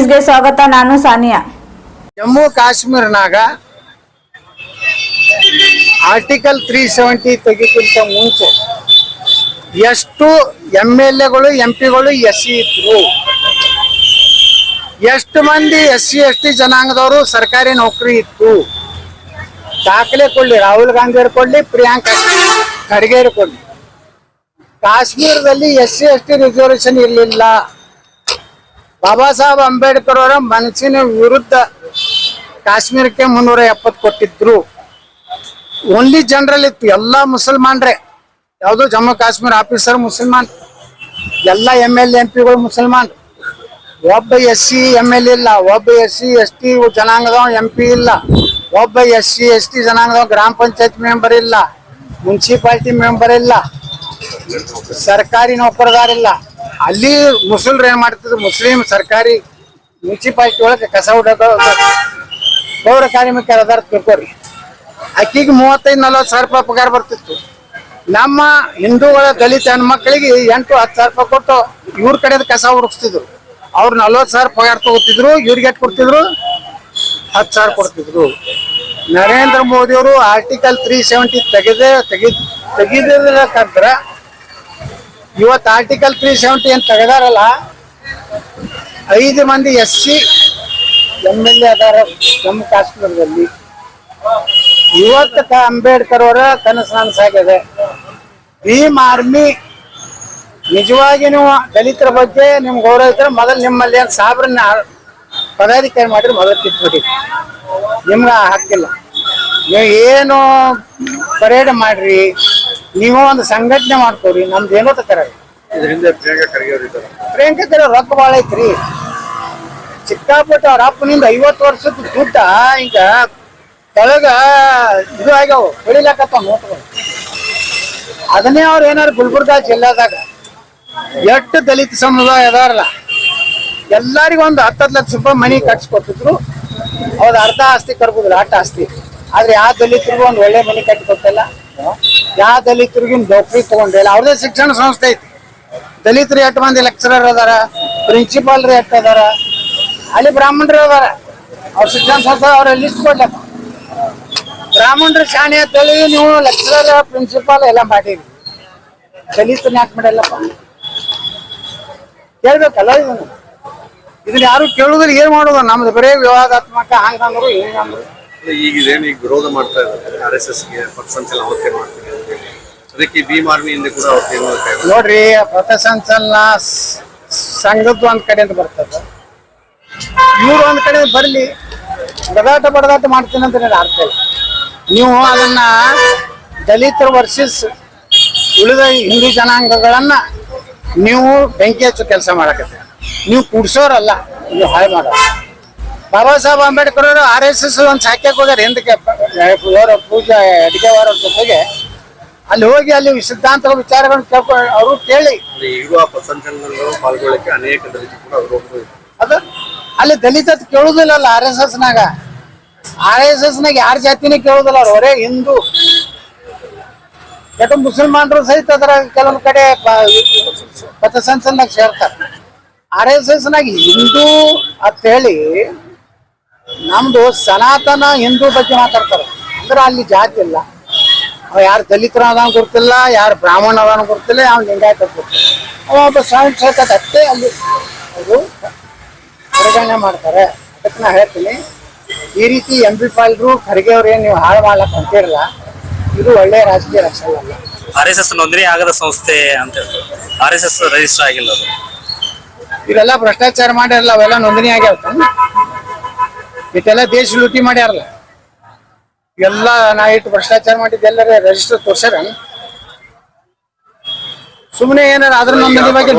ನ್ಯೂಸ್ಗೆ ಸ್ವಾಗತ. ನಾನು ಸಾನಿಯಾ. ಜಮ್ಮು ಕಾಶ್ಮೀರನಾಗ ಆರ್ಟಿಕಲ್ 370 ತೆಗಿಕ್ಕಿಂತ ಮುಂಚೆ ಎಷ್ಟು MLAಗಳು MP ಗಳು SC ಇದ್ರು, ಎಷ್ಟು ಮಂದಿ SC ST ಜನಾಂಗದವರು ಸರ್ಕಾರಿ ನೌಕರಿ ಇತ್ತು, ದಾಖಲೆ ಕೊಡ್ಲಿ. ರಾಹುಲ್ ಗಾಂಧಿ ಅವರು ಕೊಡ್ಲಿ, ಪ್ರಿಯಾಂಕಾ ಖರ್ಗೆ ಅವರು ಕೊಡ್ಲಿ. ಕಾಶ್ಮೀರದಲ್ಲಿ SC ST ರಿಸರ್ವೇಶನ್ ಇರಲಿಲ್ಲ. ಬಾಬಾ ಸಾಹೇಬ್ ಅಂಬೇಡ್ಕರ್ ಅವರ ಮನಸ್ಸಿನ ವಿರುದ್ಧ ಕಾಶ್ಮೀರಕ್ಕೆ 370 ಕೊಟ್ಟಿದ್ರು. ಓನ್ಲಿ ಜನರಲ್ ಇತ್ತು, ಎಲ್ಲ ಮುಸಲ್ಮಾನ್ರೆ. ಯಾವುದು ಜಮ್ಮು ಕಾಶ್ಮೀರ ಆಫೀಸರ್ ಮುಸಲ್ಮಾನ್, ಎಲ್ಲ MLA MP ಗಳು ಮುಸಲ್ಮಾನ್. ಒಬ್ಬ SC MLA ಇಲ್ಲ, ಒಬ್ಬ SC ST ಜನಾಂಗದವ MP ಇಲ್ಲ, ಒಬ್ಬ SC ST ಜನಾಂಗದವ ಗ್ರಾಮ ಪಂಚಾಯತ್ ಮೆಂಬರ್ ಇಲ್ಲ, ಮುನ್ಸಿಪಾಲಿಟಿ ಮೆಂಬರ್ ಇಲ್ಲ, ಸರ್ಕಾರಿ ನೌಕರದಾರಿಲ್ಲ. ಅಲ್ಲಿ ಮುಸಲ್ರು ಏನ್ ಮಾಡ್ತಿದ್ರು, ಮುಸ್ಲಿಂ ಸರ್ಕಾರಿ ಮುನ್ಸಿಪಾಲಿಟಿ ಒಳಗೆ ಕಸ ಹೊಡೆದ ಪೌರ ಕಾರ್ಮಿಕರ ಅದಾರ ತಿಳ್ಕೊರಿ. ಅಕ್ಕಿಗೆ 35-40 ಸಾವಿರ ರೂಪಾಯಿ ಪಗಾರ ಬರ್ತಿತ್ತು. ನಮ್ಮ ಹಿಂದೂಗಳ ದಲಿತ ಹೆಣ್ಮಕ್ಳಿಗೆ 8-10 ಸಾವಿರ ರೂಪಾಯಿ ಕೊಟ್ಟು ಇವ್ರ ಕಡೆದ ಕಸ ಹುಡುಕ್ತಿದ್ರು. ಅವ್ರು 40 ಸಾವಿರ ಪಗಾರ ತಗೋತಿದ್ರು, ಇವ್ರಿಗೆ ಎಷ್ಟು ಕೊಡ್ತಿದ್ರು? 10 ಸಾವಿರ ಕೊಡ್ತಿದ್ರು. ನರೇಂದ್ರ ಮೋದಿ ಅವರು ಆರ್ಟಿಕಲ್ 370 ತೆಗೆದಿರ್ಬೇಕಂದ್ರ ಇವತ್ತು ಆರ್ಟಿಕಲ್ 370 ಏನ್ ತೆಗೆದಾರಲ್ಲ, 5 ಮಂದಿ SC MLA ಅದಾರ ಜಮ್ಮು ಕಾಶ್ಮೀರದಲ್ಲಿ. ಇವತ್ತು ಅಂಬೇಡ್ಕರ್ ಅವರ ಕನಸು ನನಸಾಗಿದೆ. ಭೀಮ್ ಆರ್ಮಿ ನಿಜವಾಗಿ ನೀವು ದಲಿತರ ಬಗ್ಗೆ ನಿಮ್ಗೆ ಗೌರವ ಇದ್ರೆ ಮೊದಲು ನಿಮ್ಮಲ್ಲಿ ಏನ್ ಸಾಬ್ರನ್ನ ಪದಾಧಿಕಾರಿ ಮಾಡಿದ್ರೆ ಮೊದಲು ಕಿತ್ಬಿಡಿ. ನಿಮ್ಗೆ ಹಕ್ಕಿಲ್ಲ. ನೀವು ಏನು ಪರೇಡ್ ಮಾಡ್ರಿ, ನೀವು ಒಂದು ಸಂಘಟನೆ ಮಾಡ್ಕೋರಿ, ನಮ್ದು ಏನೋ ತರ. ಪ್ರಿಯಾಂಕಾ ಖರ್ಗೆ ರೊಕ್ಕ ಭಾಳ ಐತ್ರಿ, ಚಿಕ್ಕಾಪಟ್ಟ. ಅವ್ರ ಅಪ್ಪನಿಂದ 50 ವರ್ಷದ ದುಡ್ಡ ಈಗ ಕೆಳಗ ಇದು ಆಗ್ಯಾವ, ಬೆಳಿಲಾಕತ್ತಾವ ನೋಟ್ಗಳು. ಅದನ್ನೇ ಅವ್ರು ಏನಾರು ಗುಲ್ಬರ್ಗಾ ಜಿಲ್ಲಾದಾಗ ಎಷ್ಟು ದಲಿತ ಸಮುದಾಯ ಅದಾರಲ್ಲ ಎಲ್ಲರಿಗೂ ಒಂದು 10 ಲಕ್ಷ ರೂಪಾಯಿ ಮನಿ ಕಟ್ಸ್ಕೊಟ್ಟಿದ್ರು. ಅವ್ರ ಅರ್ಧ ಆಸ್ತಿ ಕರ್ಬೋದಿಲ್ಲ, ಅಟ್ಟ ಆಸ್ತಿ. ಆದ್ರೆ ಯಾವ ದಲಿತರಿಗೂ ಒಂದು ಒಳ್ಳೆ ಮನಿ ಕಟ್ಟಿ ಕೊಟ್ಟಿಲ್ಲ, ಯಾವ ದಲಿತರಿಗೂ ನೌಕರಿ ತಗೊಂಡಿಲ್ಲ. ಅವ್ರದೇ ಶಿಕ್ಷಣ ಸಂಸ್ಥೆ ಐತಿ. ದಲಿತರು 8 ಮಂದಿ ಲೆಕ್ಚರರ್ ಅದಾರ, ಪ್ರಿನ್ಸಿಪಾಲ್ರು 8 ಅದಾರ, ಅಲ್ಲಿ ಬ್ರಾಹ್ಮಣರು ಅದಾರ. ಅವ್ರ ಶಿಕ್ಷಣ ಸಂಸ್ಥೆ ಅವ್ರ ಲಿಸ್ಟ್ ಕೊಡ್ಲಕ್ಕ. ಬ್ರಾಹ್ಮಣರು ಶಾಣೆ ಅಂತೇಳಿ ನೀವು ಲೆಕ್ಚರರ್ ಪ್ರಿನ್ಸಿಪಾಲ್ ಎಲ್ಲ ಮಾಡಿರಿ, ದಲಿತನ ಯಾಕೆ ಮಾಡಲ್ಲಪ್ಪ? ಕೇಳ್ಬೇಕಲ್ಲ. ಇದನ್ನ ಯಾರು ಕೇಳುದಿಲ್ಲ. ಏನ್ ಮಾಡೋದು? ನಮ್ದು ಬರೇ ವಿವಾದಾತ್ಮಕ, ಹಂಗಂದ್ರು ಹಿಂಗಂದ್ರು. ಈಗ ವಿರೋಧ ಮಾಡ್ತಾ ಇದ್ದಾರೆ RSSಗೆ ಪಥಸಂಚಲನ ಅವತ್ತೇ ಮಾಡ್ತೀವಿ ಅಂತ ಹೇಳಿ. ಅದಕ್ಕೆ ಭೀಮ್ ಆರ್ಮಿಯಿಂದ ಕೂಡ ನೋಡ್ರಿ, ಪಥಸಂಚಲನ ಸಂಘದ್ದು ಒಂದ್ ಕಡೆಯಿಂದ ಬರ್ತದ, ಇವ್ರು ಒಂದ್ ಕಡೆ ಬರ್ಲಿ. ಬಡದಾಟ ಮಾಡ್ತೀನಿ ಅಂತ ಅರ್ಥ ಇಲ್ಲ. ನೀವು ಅದನ್ನ ದಲಿತರ ವರ್ಸಸ್ ಉಳಿದ ಹಿಂದೂ ಜನಾಂಗಗಳನ್ನ ನೀವು ಬೆಂಕಿ ಹಚ್ಚೋ ಕೆಲಸ ಮಾಡಕತ್ತೆ. ನೀವು ಕುಡ್ಸೋರಲ್ಲ, ನೀವು ಹಾಳು ಮಾಡೋರು. ಬಾಬಾ ಸಾಹೇಬ್ ಅಂಬೇಡ್ಕರ್ ಅವರು RSS ಒಂದು ಸಾಕ್ಯಕ್ಕೆ ಹೋಗ್ಯಾರ ಹಿಂದಕ್ಕೆ, ಪೂಜಾ ಅಡಿಗೆವಾರ ಜೊತೆಗೆ. ಅಲ್ಲಿ ಹೋಗಿ ಅಲ್ಲಿ ಸಿದ್ಧಾಂತ ವಿಚಾರಗಳನ್ನು ಕೇಳ್ಕೊಂಡು ಅವರು ಕೇಳಿ ಪಾಲ್ಗೊಳ್ಳಕ್ಕೆ ಅನೇಕ ದಲಿತರು ಕೂಡ ಅದು ಅಲ್ಲಿ ದಲಿತ ಕೇಳುದಿಲ್ಲ. RSSನಾಗ ಯಾರ ಜಾತಿನೇ ಕೇಳುದಿಲ್ಲ. ಅವ್ರು ಅವರೇ ಹಿಂದೂ. ಯಾಕೆ ಮುಸಲ್ಮಾನರು ಸಹಿತ ಅದರ ಕೆಲವೊಂದು ಕಡೆ ಪಥಸಂಚಲನದಾಗ ಸೇರ್ತಾರೆ. RSSನಾಗ ಹಿಂದೂ ಅಂತ ಹೇಳಿ ನಮ್ದು ಸನಾತನ ಹಿಂದೂ ಬಗ್ಗೆ ಮಾತಾಡ್ತಾರೆ. ಅಂದ್ರೆ ಅಲ್ಲಿ ಜಾತಿ ಇಲ್ಲ. ಅವ ಯಾರು ದಲಿತರ ಅದಾನ ಗೊತ್ತಿಲ್ಲ, ಯಾರು ಬ್ರಾಹ್ಮಣ ಅದಾನ ಗೊತ್ತಿಲ್ಲ, ಅವ್ನು ಲಿಂಗಾಯತ ಗೊತ್ತಿಲ್ಲ. ಅವ ಒಬ್ಬ ಅಷ್ಟೇ ಅಲ್ಲಿ ಅವರು ಪರಿಗಣನೆ ಮಾಡ್ತಾರೆ. ಅದಕ್ಕೆ ನಾ ಹೇಳ್ತೀನಿ, ಈ ರೀತಿ MP ಪಾಲ್ರು ಖರ್ಗೆ ಅವ್ರು ಏನ್ ನೀವು ಹಾಳು ಮಾಡ್ಲಕ್ ಅಂತಿರಲ್ಲ, ಇದು ಒಳ್ಳೆ ರಾಜಕೀಯ ಲಕ್ಷಣ ಅಲ್ಲ. RSS ನೋಂದಣಿ ಆಗದ ಸಂಸ್ಥೆ ಅಂತ RSS ರಿಜಿಸ್ಟರ್ ಆಗಿಲ್ಲ. ಅದು ಇವೆಲ್ಲ ಭ್ರಷ್ಟಾಚಾರ ಮಾಡ್ಯಾರಲ್ಲ, ಅವೆಲ್ಲ ನೋಂದಣಿ ಆಗ್ಯಾವ. ಇಟ್ಟೆಲ್ಲ ದೇಶ ಲೂಟಿ ಮಾಡ್ಯಾರಲ್ಲ, ಎಲ್ಲ ನಾ ಇಟ್ಟು ಭ್ರಷ್ಟಾಚಾರ ಮಾಡಿದ್ದು ಎಲ್ಲರ ರಿಜಿಸ್ಟರ್ ತೋರ್ಸ್ಯಾರ. ಸುಮ್ಮನೆ ಏನಾರ ಅದ್ರ ನೋಂದಣಿ ಬಗ್ಗೆ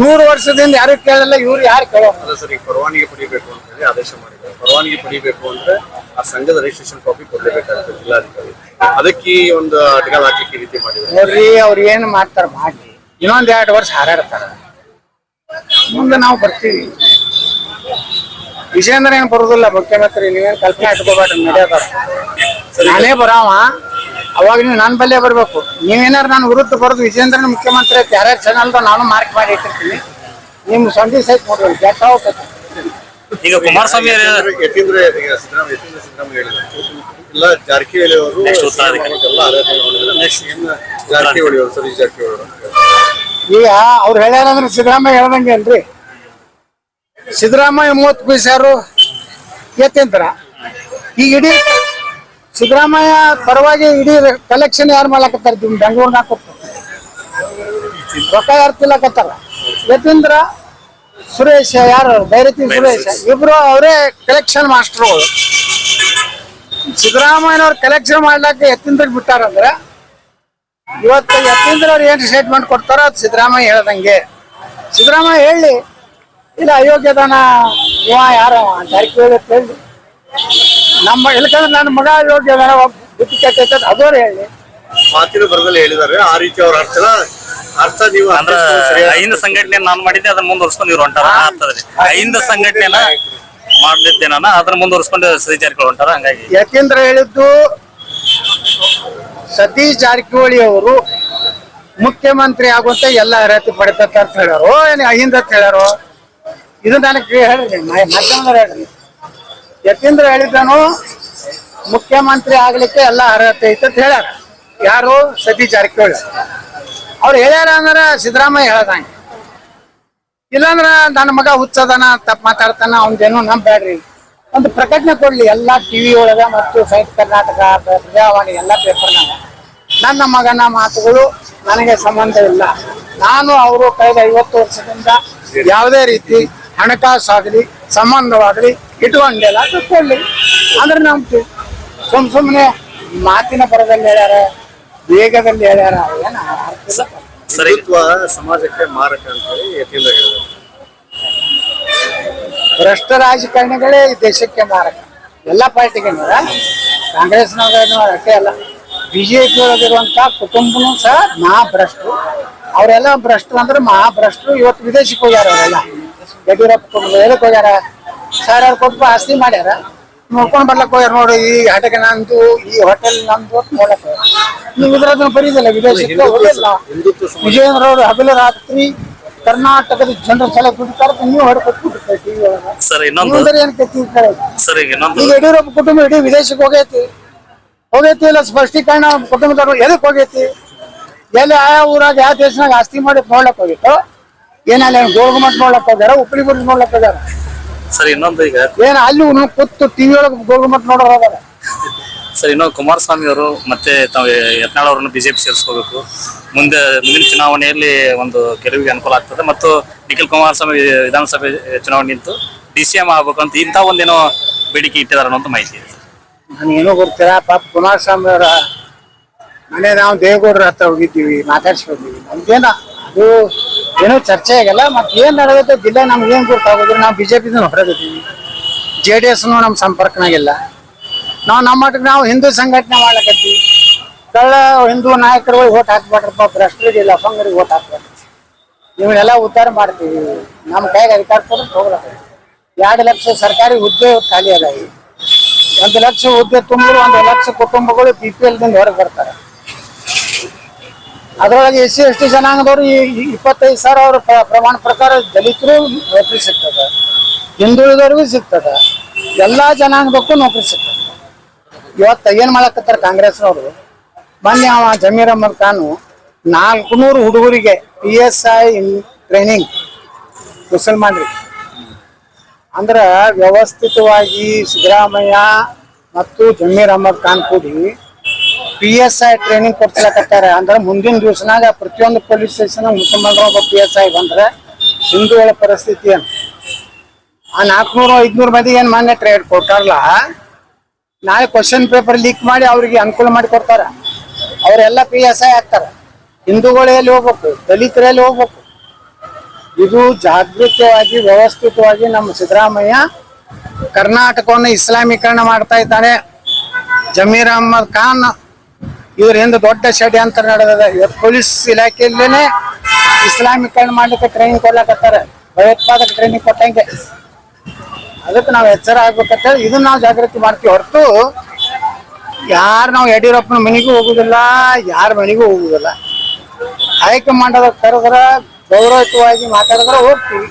100 ವರ್ಷದಿಂದ ಯಾರು ಕೇಳಲ್ಲ, ಇವ್ರು ಯಾರು ಕೇಳೋಲ್ಲ. ಸರಿ, ಪರವಾನಗಿ ಪಡಿಬೇಕು ಅಂತ ಹೇಳಿ ಆದೇಶ ಮಾಡಿದ್ದಾರೆ. ಪರವಾನಗಿ ಪಡಿಬೇಕು ಅಂದ್ರೆ ಆ ಸಂಘದ ರಿಜಿಸ್ಟ್ರೇಷನ್ ಕಾಪಿ ಕೊಡ್ಲೇಬೇಕಾಗ್ತದೆ ಜಿಲ್ಲಾಧಿಕಾರಿ. ಅದಕ್ಕೆ ಒಂದು ಅಡ್ಗಾಲ್ ಹಾಕ್ಲಿಕ್ಕೆ ರೀತಿ ಮಾಡಿದ್ದಾರೆ. ನೋಡ್ರಿ, ಅವ್ರು ಏನ್ ಮಾಡ್ತಾರ ಮಾಡ್ಲಿ, ಇನ್ನೊಂದ್ 2 ವರ್ಷ ಹಾರಾಡ್ತಾರ, ಮುಂದೆ ನಾವು ಬರ್ತೀವಿ. ವಿಜೇಂದ್ರ ಏನ್ ಬರುದಿಲ್ಲ ಮುಖ್ಯಮಂತ್ರಿ, ನೀವೇನ್ ಕಲ್ಪನೆ ಇಟ್ಕೋಬೇಡ್ರಿ. ನಡೆಯೋದ ನಾನೇ ಬರಾವ, ಅವಾಗ ನೀವು ನನ್ನ ಬಲ್ಲೇ ಬರ್ಬೇಕು. ನೀವೇನಾರು ನಾನು ವಿರುದ್ಧ ಬರೋದು ವಿಜೇಂದ್ರನ ಮುಖ್ಯಮಂತ್ರಿ ಯಾರ್ಯಾರು ಚಾನಲ್ ನಾನು ಮಾರ್ಕ್ ಮಾಡಿ ಇಟ್ಟಿರ್ತೀನಿ. ನಿಮ್ ಸಂಧಿ ಸಹಿತ ನೋಡ್ರಿ, ಗೆಟ್ ಔಟ್. ಈಗ ಕುಮಾರಸ್ವಾಮಿ ಯತೀಂದ್ರ ಈಗ ಸಿದ್ದರಾಮಯ್ಯ ಹೇಳಿದ್ರು ಇಲ್ಲ ಜಾರಕಿಹೊಳಿ ಅವರು Next ಉತ್ತರಾಧಿಕಾರಿ. ನೆಕ್ಸ್ಟ್ ಜಾರಕಿಹೊಳಿ ಅವರು ಸತೀಶ್ ಜಾರಕಿಹೊಳಿ ಅವರು ಅಂತ ಹೇಳ್ತಾರೆ. ಈಗ ಅವ್ರು ಹೇಳ್ಯಾರಂದ್ರೆ ಸಿದ್ದರಾಮಯ್ಯ ಹೇಳ್ದಂಗೆ ಅಲ್ರಿ. ಸಿದ್ದರಾಮಯ್ಯ 30 ಪೈಸಾರು ಯತೀಂದ್ರ. ಈಗ ಇಡೀ ಸಿದ್ದರಾಮಯ್ಯ ಪರವಾಗಿ ಇಡೀ ಕಲೆಕ್ಷನ್ ಯಾರು ಮಾಡ್ಲಾಕತ್ತಾರ? ಬೆಂಗಳೂರ್ನಾಗ ಕೊಟ್ಟು ರೊಕ್ಕ ಯಾರು ತಿಲ್ಲಕತ್ತಾರ? ಯತೀಂದ್ರ, ಸುರೇಶ್, ಯಾರು ಭೈರತಿ ಸುರೇಶ್, ಇಬ್ರು ಅವರೇ ಕಲೆಕ್ಷನ್ ಮಾಸ್ಟರ್ಗಳು. ಸಿದ್ದರಾಮಯ್ಯನವ್ರು ಕಲೆಕ್ಷನ್ ಮಾಡ್ಲಾಕ ಯತೀಂದ್ರ ಬಿಟ್ಟಾರಂದ್ರೆ ಇವತ್ತು ಯತೀಂದ್ರ ಅವ್ರು ಏನ್ ಸ್ಟೇಟ್ಮೆಂಟ್ ಕೊಡ್ತಾರೋ ಅದು ಸಿದ್ದರಾಮಯ್ಯ ಹೇಳ್ದಂಗೆ. ಸಿದ್ದರಾಮಯ್ಯ ಹೇಳಿ ಇಲ್ಲ ಅಯೋಗ್ಯದಾನ ಇವ ಯಾರು ಜಾರಕಿಹೊಳಿ ಅಂತ ಹೇಳಿ ನಮ್ಮ ಇಲ್ಕಂದ್ರೆ ನನ್ನ ಮಗ ಅಯೋಗ್ಯದಾನ ಬುದ್ಧಿ ಕೆಟ್ಟೈತೆ ಅದವ್ರು ಹೇಳಿ ಮಾತಿನ ಬರದಲ್ಲಿ ಹೇಳಿದ್ದಾರೆ. ಆ ರೀತಿ ಅವ್ರ ಅರ್ಥ ನೀವು ಅಂದ್ರ ಐದು ಸಂಘಟನೆ ನಾನ್ ಮಾಡಿದ್ದೆ ಅದನ್ನ ಮುಂದುವರ್ಸ್ಕೊಂಡು ಇವ್ರು ಹೊಂಟಾರ ಅರ್ಥದ್ರಿ. ಐದು ಸಂಘಟನೆನ ಮಾಡ್ಲಿದ್ದೆ ನಾನು ಅದನ್ನ ಮುಂದುವರ್ಸ್ಕೊಂಡು ಸತೀಶ್ ಜಾರಕಿಹೊಳಿ ಹೊಂಟಾರ. ಹಂಗಾಗಿ ಯತೀಂದ್ರ ಹೇಳಿದ್ದು ಸತೀಶ್ ಜಾರಕಿಹೊಳಿ ಅವರು ಮುಖ್ಯಮಂತ್ರಿ ಆಗುವಂತ ಎಲ್ಲ ಅರ್ಹತೆ ಪಡಿತಂತ ಅಂತ ಹೇಳ್ಯಾರೋ ಏನ್ ಅಹಿಂದ ಅಂತ ಹೇಳ್ಯಾರೋ ಇದು ನನಗೆ ಹೇಳ್ರಿ ಮಾಧ್ಯಮದವ್ರು ಹೇಳ್ರಿ. ಯತೀಂದ್ರ ಹೇಳಿದ್ದಾನು ಮುಖ್ಯಮಂತ್ರಿ ಆಗ್ಲಿಕ್ಕೆ ಎಲ್ಲ ಅರ್ಹತೆ ಐತೆ ಅಂತ ಹೇಳ್ಯಾರ. ಯಾರು? ಸತೀಶ್ ಜಾರಕಿಹೊಳಿ ಅವ್ರು ಹೇಳ್ಯಾರ ಅಂದ್ರೆ ಸಿದ್ದರಾಮಯ್ಯ ಹೇಳ್ದಂಗೆ. ಇಲ್ಲಾಂದ್ರ ನನ್ನ ಮಗ ಹುಚ್ಚದನ ತಪ್ಪು ಮಾತಾಡ್ತಾನ ಅವನದೇನು ನಂಬೇಡ್ರಿ ಒಂದು ಪ್ರಕಟಣೆ ಕೊಡ್ಲಿ ಎಲ್ಲ ಟಿವಿ ಒಳಗ ಮತ್ತು ಸೈಟ್ ಕರ್ನಾಟಕ ಪ್ರಜಾವಾಣಿ ಎಲ್ಲ ಪೇಪರ್ನಾಗ ನನ್ನ ಮಗನ ಮಾತುಗಳು ನನಗೆ ಸಂಬಂಧ ಇಲ್ಲ, ನಾನು ಅವರು ಕಳೆದ 50 ವರ್ಷದಿಂದ ಯಾವುದೇ ರೀತಿ ಹಣಕಾಸು ಆಗಲಿ ಸಂಬಂಧವಾಗಲಿ ಇಟ್ಕೊಂಡಿಲ್ಲ ಅಂತ ಕೊಡ್ಲಿ ಅಂದ್ರೆ ನಂಬ್ತೀವಿ. ಸುಮ್ಮನೆ ಮಾತಿನ ಬರದಲ್ಲಿ ಹೇಳ್ಯಾರ, ವೇಗದಲ್ಲಿ ಹೇಳ್ಯಾರ, ಏನ ಸರಿ. ಹಿಂದುತ್ವ ಸಮಾಜಕ್ಕೆ ಮಾರಕ ಅಂತ ಹೇಳಿ ಯತೀಂದ್ರ ಹೇಳಿದರು. ಭ್ರಷ್ಟ ರಾಜಕಾರಣಿಗಳೇ ಈ ದೇಶಕ್ಕೆ ಮಾರಕ. ಎಲ್ಲ ಪಾರ್ಟಿಗೆ ಕಾಂಗ್ರೆಸ್ನಾಗ ಅಷ್ಟೇ ಅಲ್ಲ, ಬಿಜೆಪಿ ಒಳಗಿರುವಂತ ಕುಟುಂಬನೂ ಸಹ ಮಹಾಭ್ರಷ್ಟರು. ಅವರೆಲ್ಲ ಭ್ರಷ್ಟರು ಅಂದ್ರೆ ಮಹಾಭ್ರಷ್ಟರು. ಇವತ್ತು ವಿದೇಶಕ್ಕೆ ಹೋಗ್ಯಾರ ಅವರೆಲ್ಲ. ಯಡಿಯೂರಪ್ಪ ಕುಟುಂಬ ಎದಕ್ಕೆ ಹೋಗ್ಯಾರ? 1000 ಕೋಟಿ ರೂಪಾಯಿ ಆಸ್ತಿ ಮಾಡ್ಯಾರ, ನೋಡ್ಕೊಂಡ್ ಬರ್ಲಕ್ ಹೋಗ್ಯಾರ. ನೋಡಿ ಈ ಹಟಗೆ ನಂದು, ಈ ಹೋಟೆಲ್ ನಂದು ನೋಡಕ್ ನೀವು ಇದ್ರದನ್ನ ಬರೀದಿಲ್ಲ. ವಿದೇಶಕ್ಕೆ ಹೋಗಿಲ್ಲ. ವಿಜಯೇಂದ್ರ ಅವರು ಹಗಲು ರಾತ್ರಿ ಕರ್ನಾಟಕದ ಜನರ ಸಲ ದುಡ್ತಾರೆ, ನೀವು ಹೊರಕೊಟ್ಬಿಟ್ಟಿರ್ತಾರೆ ಟಿವಿ ಒಳಗ. ಸರ್ ಇನ್ನೊಂದು ಏನ್ ಕತ್ತಿ ಸರ್ ಈಗ ಇನ್ನೊಂದು ಈಗ ಯಡಿಯೂರಪ್ಪ ಕುಟುಂಬ ಇಡೀ ವಿದೇಶಕ್ಕೆ ಹೋಗೈತಿ ಇಲ್ಲ ಸ್ಪಷ್ಟೀಕರಣ ಕುಟುಂಬದವ್ರು ಎದಕ್ ಹೋಗೈತಿ? ಎಲ್ಲಿ ಯಾವ ಊರಾಗ ಯಾವ ದೇಶನಾಗ ಆಸ್ತಿ ಮಾಡಿ ನೋಡ್ಲಕ್ ಹೋಗಿತ್ತು? ಏನಲ್ಲಿ ಗೋಲ್ಗುಮಟ್ ನೋಡ್ಲಕ್ ಹೋಗ್ಯಾರ, ಉಪ್ಪಳಿ ಗುಡಿ ನೋಡ್ಲಕ್ ಹೋಗ್ಯಾರ. ಸರ್ ಇನ್ನೊಂದು ಈಗ ಏನ್ ಅಲ್ಲಿ ಕೂತು ಟಿವಿ ಒಳಗೆ ಗೋಲ್ಗುಮಟ್ ನೋಡೋರ್ ಹೋಗ್ಯಾರ. ಸರ್ ಇನ್ನೊಂದು ಕುಮಾರಸ್ವಾಮಿ ಅವರು ಮತ್ತೆ ತಾವು ಯತ್ನಾಳ್ ಅವರನ್ನು ಬಿಜೆಪಿ ಸೇರಿಸ್ಕೋಬೇಕು. ಮುಂದಿನ ಚುನಾವಣೆಯಲ್ಲಿ ಒಂದು ಗೆಲುವಿಗೆ ಅನುಕೂಲ ಆಗ್ತದೆ ಮತ್ತು ನಿಖಿಲ್ ಕುಮಾರಸ್ವಾಮಿ ವಿಧಾನಸಭೆ ಚುನಾವಣೆ ನಿಂತು DCM ಆಗ್ಬೇಕು ಅಂತ ಇಂಥ ಒಂದೇನೋ ಬೇಡಿಕೆ ಇಟ್ಟಿದಾರ ಅನ್ನೋ ಮಾಹಿತಿ ಇದೆ. ನನಗೇನೋ ಗೊತ್ತಿಲ್ಲ. ಪಾಪ ಕುಮಾರಸ್ವಾಮಿ ಅವರ ಮನೆ ನಾವು ದೇವೇಗೌಡರ ಹತ್ರ ಹೋಗಿದ್ದೀವಿ, ಮಾತಾಡ್ಸ್ಕೊಂಡಿವಿ. ನಮ್ಗೇನ ಅದು ಏನೋ ಚರ್ಚೆ ಆಗಲ್ಲ. ಮತ್ತೆ ಏನ್ ನಡೆಯುತ್ತೆ ಜಿಲ್ಲೆ ನಮ್ಗೆ ಏನ್ ಗೊತ್ತಾಗೋದ್ರೆ ನಾವು ಬಿಜೆಪಿ ಹೊರಗಿದ್ದೀವಿ. JDS ನಮ್ಮ ಸಂಪರ್ಕನಾಗಿಲ್ಲ. ನಾವು ನಮ್ಮ ಮಟ್ಟಿಗೆ ನಾವು ಹಿಂದೂ ಸಂಘಟನೆ ಮಾಡ್ಲಕತ್ತೀವಿ. ಕಳ್ಳ ಹಿಂದೂ ನಾಯಕರುಗಳಿಗೆ ಓಟ್ ಹಾಕ್ಬೇಡ್ರಪ್ಪ, ಭ್ರಷ್ಟರಿಗೆ ಲಫಂಗರಿಗೆ ಓಟ್ ಹಾಕ್ಬೇಡ್ರಿ, ಇವನ್ನೆಲ್ಲ ಉದ್ಧಾರ ಮಾಡ್ತೀವಿ. ನಮ್ಮ ಕೈಗೆ ಅಧಿಕಾರ ಕೊಟ್ಟು ಹೋಗ್ಲಕ್ಕ. 2 ಲಕ್ಷ ಸರ್ಕಾರಿ ಹುದ್ದೆ ಖಾಲಿ ಅದಾವೆ. 1 ಲಕ್ಷ ಹುದ್ದೆ ತುಂಬಿದ್ರು 1 ಲಕ್ಷ ಕುಟುಂಬಗಳು BPL ದಿಂದ ಹೊರಗೆ ಬರ್ತಾರೆ. ಅದರೊಳಗೆ SC ST ಜನಾಂಗದವರು 25,000 ಅವ್ರ ಪ್ರಮಾಣ ಪ್ರಕಾರ ದಲಿತರು ನೌಕರಿ ಸಿಗ್ತದ, ಹಿಂದುಳಿದವ್ರಿಗೂ ಸಿಗ್ತದ, ಎಲ್ಲಾ ಜನಾಂಗದಕ್ಕೂ ನೌಕರಿ ಸಿಗ್ತದೆ. ಇವತ್ತ ಏನ್ ಮಾಡಕತ್ತಾರ ಕಾಂಗ್ರೆಸ್ನವರು? ಮೊನ್ನೆ ಅವ ಜಮೀರ್ ಅಹಮದ್ ಖಾನ್ 400 ಹುಡುಗರಿಗೆ PSI ಟ್ರೈನಿಂಗ್ ಮುಸಲ್ಮಾನ್ರಿಗೆ ಅಂದ್ರ ವ್ಯವಸ್ಥಿತವಾಗಿ ಸಿದ್ದರಾಮಯ್ಯ ಮತ್ತು ಜಮೀರ್ ಅಹಮದ್ ಖಾನ್ ಕೂಡಿ PSI ಟ್ರೈನಿಂಗ್ ಕೊಡ್ಸಲಕತ್ತಾರ. ಅಂದ್ರೆ ಮುಂದಿನ ದಿವಸನಾಗ ಪ್ರತಿಯೊಂದು ಪೊಲೀಸ್ ಸ್ಟೇಷನ್ ಮುಸಲ್ಮಾನರು ಒಬ್ಬ PSI ಬಂದ್ರೆ ಹಿಂದೂಗಳ ಪರಿಸ್ಥಿತಿ ಏನು? ಆ 400-500 ಮಂದಿಗೆ ಏನ್ ಮಾನ್ಯ ಟ್ರೇಡ್ ಕೊಟ್ಟಾರಲ್ಲ, ನಾಳೆ ಕ್ವಶನ್ ಪೇಪರ್ ಲೀಕ್ ಮಾಡಿ ಅವ್ರಿಗೆ ಅನುಕೂಲ ಮಾಡಿ ಕೊಡ್ತಾರ. ಅವರೆಲ್ಲ PSI ಆಗ್ತಾರ. ಹಿಂದೂಗಳಲ್ಲಿ ಹೋಗ್ಬೇಕು, ದಲಿತರಲ್ಲಿ ಹೋಗ್ಬೇಕು. ಇದು ಜಾಗೃತವಾಗಿ ವ್ಯವಸ್ಥಿತವಾಗಿ ನಮ್ಮ ಸಿದ್ದರಾಮಯ್ಯ ಕರ್ನಾಟಕವನ್ನು ಇಸ್ಲಾಮೀಕರಣ ಮಾಡ್ತಾ ಇದ್ದಾನೆ. ಜಮೀರ್ ಅಹಮದ್ ಖಾನ್ ಇವ್ರ ಹಿಂದೆ ದೊಡ್ಡ ಷಡ್ಯಂತ್ರ ನಡೆದಿದೆ. ಇವತ್ತು ಪೊಲೀಸ್ ಇಲಾಖೆಯಲ್ಲೇನೆ ಇಸ್ಲಾಮೀಕರಣ ಮಾಡ್ಲಿಕ್ಕೆ ಟ್ರೈನಿಂಗ್ ಕೊಡ್ಲಕತ್ತಾರೆ, ಭಯೋತ್ಪಾದಕ ಟ್ರೈನಿಂಗ್ ಕೊಟ್ಟಂಗೆ. ಅದಕ್ಕೆ ನಾವು ಎಚ್ಚರ ಆಗ್ಬೇಕಂತೇಳಿ ಇದನ್ನ ನಾವು ಜಾಗೃತಿ ಮಾಡ್ತೀವಿ ಹೊರತು ಯಾರು ನಾವು ಯಡಿಯೂರಪ್ಪನ ಮನೆಗೂ ಹೋಗುದಿಲ್ಲ, ಯಾರ ಮನೆಗೂ ಹೋಗುದಿಲ್ಲ. ಹೈಕಮಾಂಡ್ ಕರೆದ್ರ ಗೌರವಯುತವಾಗಿ ಮಾತಾಡಿದ್ರೆ ಹೋಗ್ತೀವಿ.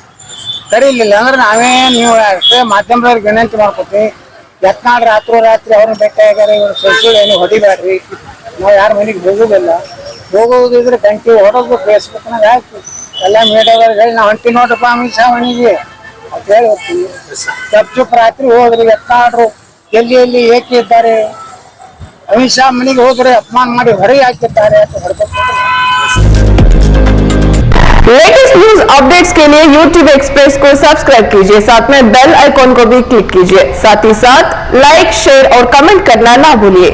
ಕರೀಲಿಲ್ಲ ಅಂದ್ರೆ ನಾವೇ ನೀವು ಅಷ್ಟೇ ಮಾಧ್ಯಮದವ್ರಿಗೆ ವಿನಂತಿ ಮಾಡ್ಕೊತೀವಿ. ಯತ್ನಾಳ್ ರಾತ್ರಿ ಅವ್ರನ್ನ ಭೇಟಿ ಆಗ್ಯಾರ, ಇವ್ರು ಸುಳ್ಳು ಏನು ಹೊಡಿಬ್ಯಾಡ್ರಿ, ನಾವು ಯಾರ ಮನೆಗೆ ಹೋಗುದಿಲ್ಲ, ಹೋಗೋದಿದ್ರೆ ಗಂಟೆ ಹೊಡೋದು ಫೇಸ್ಬುಕ್ನಾಗ ಹಾಕಿ ಎಲ್ಲ ಮೀಡಿಯಾದವ್ರಿಗೆ ಹೇಳಿ ನಾವು ಹೊಂಟಿ ನೋಡ್ರಪ್ಪ ಅಮಿತ್ ಶಾ ಮನೆಗೆ ಅಂತ ಹೇಳಿ ಹೋಗ್ತೀವಿ. ಚುಪ್ ರಾತ್ರಿ ಹೋದ್ರಿ ಯತ್ನಾಳ್ರು ಎಲ್ಲಿ ಏಕೆ ಇದ್ದಾರೆ, ಅಮಿತ್ ಶಾ ಮನೆಗೆ ಹೋದ್ರೆ ಅಪಮಾನ ಮಾಡಿ ಹೊರಗೆ ಹಾಕಿದ್ದಾರೆ ಅಂತ ಹೊರಬೇಕು. लेटेस्ट न्यूज अपडेट्स के लिए YouTube एक्सप्रेस को सब्सक्राइब कीजिए, साथ में बेल आइकॉन को भी क्लिक कीजिए, साथ ही साथ लाइक, शेयर और कमेंट करना ना भूलिए।